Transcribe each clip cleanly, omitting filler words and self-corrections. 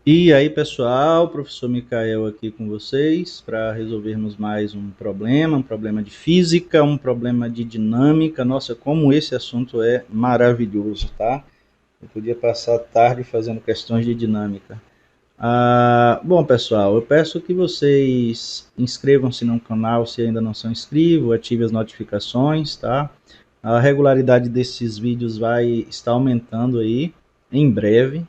E aí, pessoal, professor Micael aqui com vocês para resolvermos mais um problema de física, um problema de dinâmica. Nossa, como esse assunto é maravilhoso, tá? Eu podia passar a tarde fazendo questões de dinâmica. Bom, pessoal, eu peço que vocês inscrevam-se no canal se ainda não são inscritos, ative as notificações, tá? A regularidade desses vídeos vai estar aumentando aí em breve,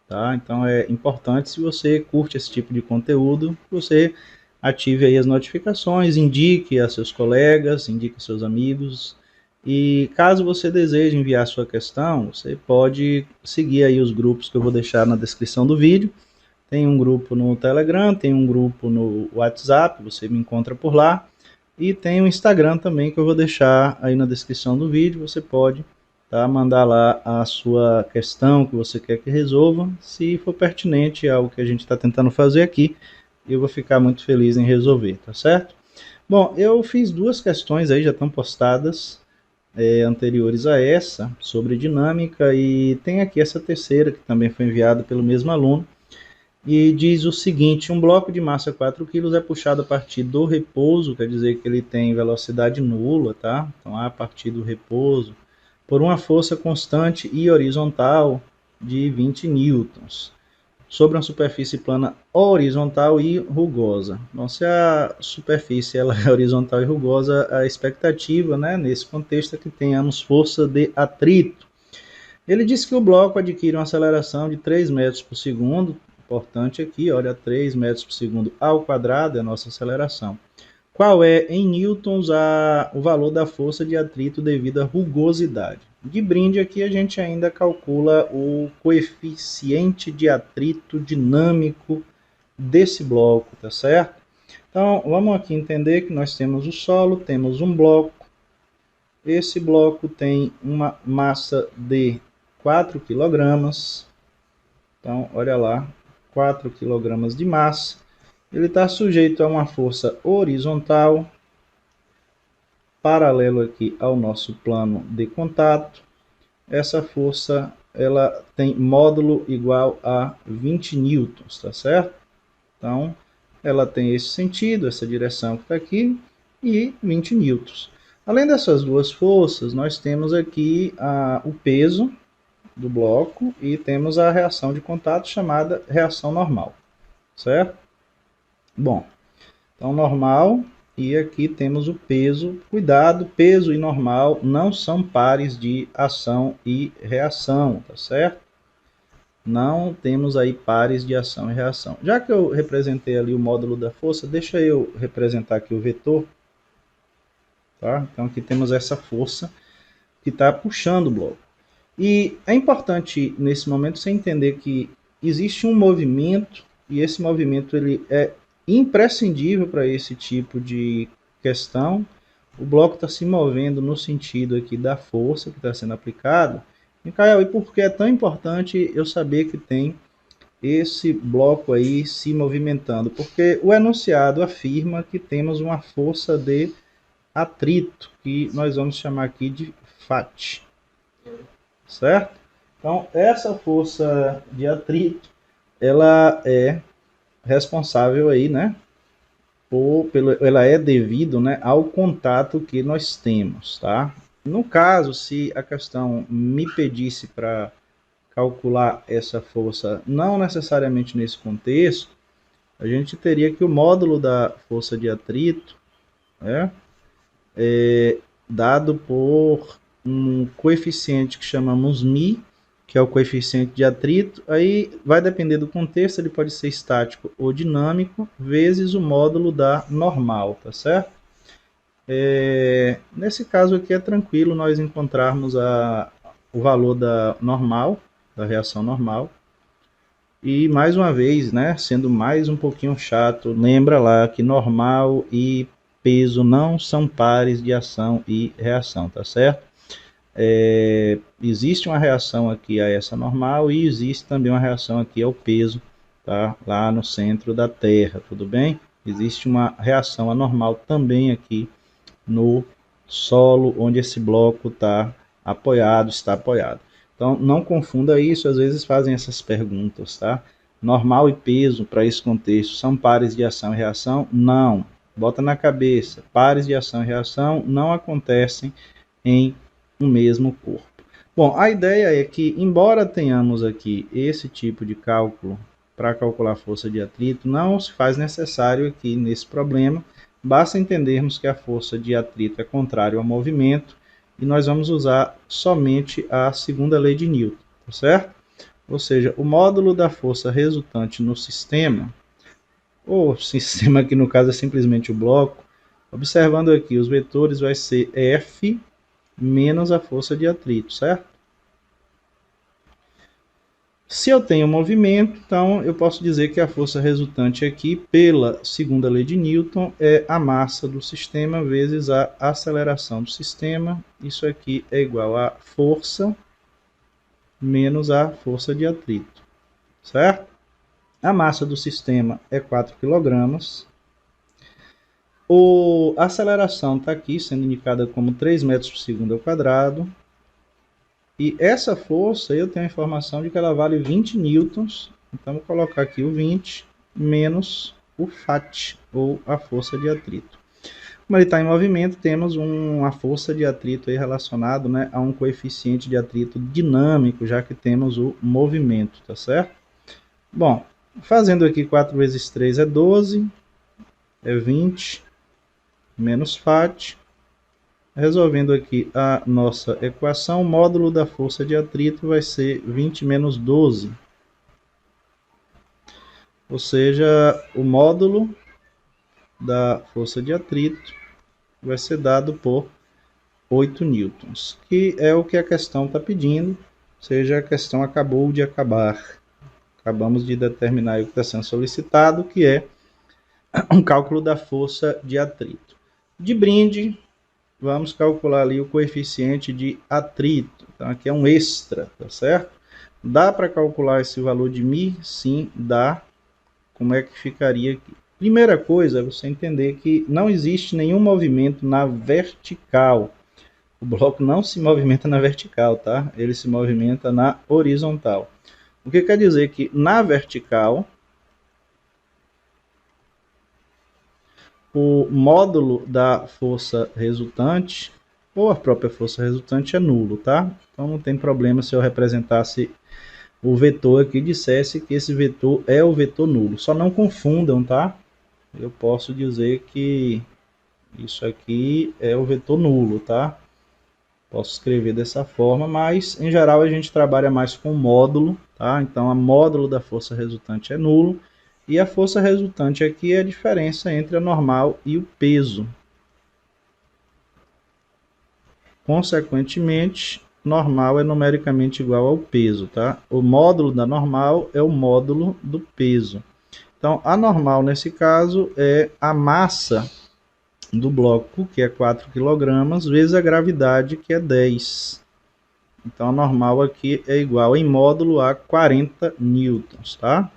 tá? Então é importante, se você curte esse tipo de conteúdo, você ative aí as notificações, indique a seus colegas, indique a seus amigos. E caso você deseje enviar sua questão, você pode seguir aí os grupos que eu vou deixar na descrição do vídeo. Tem um grupo no Telegram, tem um grupo no WhatsApp, você me encontra por lá. E tem o Instagram também, que eu vou deixar aí na descrição do vídeo. Você pode, tá, mandar lá a sua questão que você quer que resolva. Se for pertinente ao que a gente está tentando fazer aqui, eu vou ficar muito feliz em resolver, tá certo? Bom, eu fiz duas questões aí, já estão postadas, anteriores a essa, sobre dinâmica, e tem aqui essa terceira, que também foi enviada pelo mesmo aluno, e diz o seguinte: um bloco de massa 4 kg é puxado a partir do repouso, quer dizer que ele tem velocidade nula, tá? Então, a partir do repouso, por uma força constante e horizontal de 20 newtons, sobre uma superfície plana horizontal e rugosa. Então, se a superfície ela é horizontal e rugosa, a expectativa, né, nesse contexto, é que tenhamos força de atrito. Ele disse que o bloco adquire uma aceleração de 3 metros por segundo. Importante aqui, olha, 3 metros por segundo ao quadrado é a nossa aceleração. Qual é, em newtons, o valor da força de atrito devido à rugosidade? De brinde aqui a gente ainda calcula o coeficiente de atrito dinâmico desse bloco, tá certo? Então, vamos aqui entender que nós temos o solo, temos um bloco. Esse bloco tem uma massa de 4 kg. Então, olha lá, 4 kg de massa. Ele está sujeito a uma força horizontal, paralelo aqui ao nosso plano de contato. Essa força ela tem módulo igual a 20 newtons, tá certo? Então, ela tem esse sentido, essa direção que está aqui, e 20 newtons. Além dessas duas forças, nós temos aqui o peso do bloco e temos a reação de contato chamada reação normal, certo? Bom, então normal, e aqui temos o peso. Cuidado, peso e normal não são pares de ação e reação, tá certo? Não temos aí pares de ação e reação. Já que eu representei ali o módulo da força, deixa eu representar aqui o vetor, tá? Então aqui temos essa força que está puxando o bloco. E é importante nesse momento você entender que existe um movimento, e esse movimento ele é imprescindível para esse tipo de questão. O bloco está se movendo no sentido aqui da força que está sendo aplicada. Micael, e por que é tão importante eu saber que tem esse bloco aí se movimentando? Porque o enunciado afirma que temos uma força de atrito, que nós vamos chamar aqui de FAT, certo? Então, essa força de atrito, ela é responsável aí, né? Ela é devido, né, ao contato que nós temos, tá? No caso, se a questão me pedisse para calcular essa força, não necessariamente nesse contexto, a gente teria que o módulo da força de atrito, né, dado por um coeficiente que chamamos μ, que é o coeficiente de atrito. Aí vai depender do contexto, ele pode ser estático ou dinâmico, vezes o módulo da normal, tá certo? Nesse caso aqui é tranquilo nós encontrarmos o valor da normal, da reação normal. E mais uma vez, né, sendo mais um pouquinho chato, lembra lá que normal e peso não são pares de ação e reação, tá certo? Existe uma reação aqui a essa normal e existe também uma reação aqui ao peso, tá? Lá no centro da Terra, tudo bem? Existe uma reação anormal também aqui no solo onde esse bloco está apoiado. Então não confunda isso, às vezes fazem essas perguntas, tá? normal e peso para esse contexto são pares de ação e reação? Não. Bota na cabeça, pares de ação e reação não acontecem em um mesmo corpo. Bom, a ideia é que, embora tenhamos aqui esse tipo de cálculo para calcular a força de atrito, não se faz necessário aqui nesse problema, basta entendermos que a força de atrito é contrária ao movimento e nós vamos usar somente a segunda lei de Newton, tá certo? Ou seja, o módulo da força resultante no sistema, ou sistema aqui no caso é simplesmente o bloco, observando aqui os vetores vai ser F menos a força de atrito, certo? Se eu tenho movimento, então eu posso dizer que a força resultante aqui, pela segunda lei de Newton, é a massa do sistema vezes a aceleração do sistema. Isso aqui é igual a força menos a força de atrito, certo? A massa do sistema é 4 kg. A aceleração está aqui, sendo indicada como 3 metros por segundo ao quadrado. E essa força, eu tenho a informação de que ela vale 20 newtons. Então, vou colocar aqui o 20 menos o FAT, ou a força de atrito. Como ele está em movimento, temos uma força de atrito aí relacionado, né, a um coeficiente de atrito dinâmico, já que temos o movimento, tá certo? Bom, fazendo aqui 4 vezes 3 é 12, é 20, menos FAT. Resolvendo aqui a nossa equação, o módulo da força de atrito vai ser 20 menos 12. Ou seja, o módulo da força de atrito vai ser dado por 8 newtons, que é o que a questão está pedindo, ou seja, a questão acabou de acabar. Acabamos de determinar o que está sendo solicitado, que é um cálculo da força de atrito. De brinde, vamos calcular ali o coeficiente de atrito. Então, aqui é um extra, tá certo? Dá para calcular esse valor de μ? Sim, dá. Como é que ficaria aqui? Primeira coisa é você entender que não existe nenhum movimento na vertical. O bloco não se movimenta na vertical, tá? Ele se movimenta na horizontal. O que quer dizer que na vertical, o módulo da força resultante, ou a própria força resultante, é nulo, tá? Então não tem problema se eu representasse o vetor aqui e dissesse que esse vetor é o vetor nulo. Só não confundam, tá? Eu posso dizer que isso aqui é o vetor nulo, tá? Posso escrever dessa forma, mas em geral a gente trabalha mais com módulo, tá? Então a módulo da força resultante é nulo. E a força resultante aqui é a diferença entre a normal e o peso. Consequentemente, normal é numericamente igual ao peso, tá? O módulo da normal é o módulo do peso. Então, a normal nesse caso é a massa do bloco, que é 4 kg, vezes a gravidade, que é 10. Então, a normal aqui é igual em módulo a 40 newtons, tá?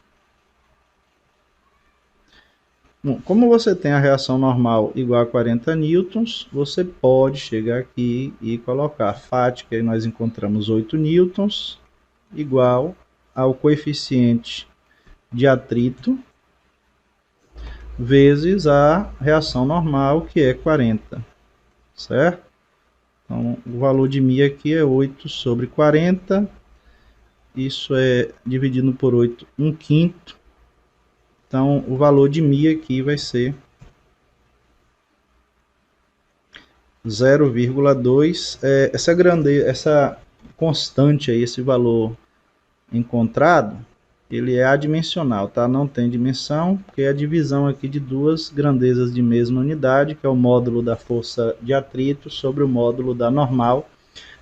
Bom, como você tem a reação normal igual a 40 newtons, você pode chegar aqui e colocar FAT, que aí nós encontramos 8 newtons, igual ao coeficiente de atrito, vezes a reação normal, que é 40, certo? Então, o valor de μ aqui é 8 sobre 40, isso é dividido por 8, 1/5. Então, o valor de μ aqui vai ser 0,2. Essa constante aí, esse valor encontrado, ele é adimensional, tá? Não tem dimensão, porque é a divisão aqui de duas grandezas de mesma unidade, que é o módulo da força de atrito sobre o módulo da normal.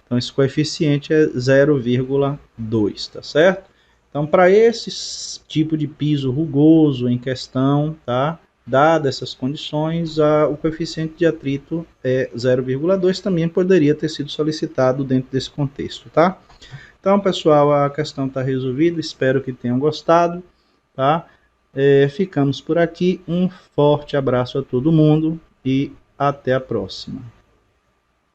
Então, esse coeficiente é 0,2, tá certo? Então, para esse tipo de piso rugoso em questão, tá? Dadas essas condições, o coeficiente de atrito é 0,2, também poderia ter sido solicitado dentro desse contexto, tá? Então, pessoal, a questão está resolvida, espero que tenham gostado, tá? Ficamos por aqui, um forte abraço a todo mundo e até a próxima.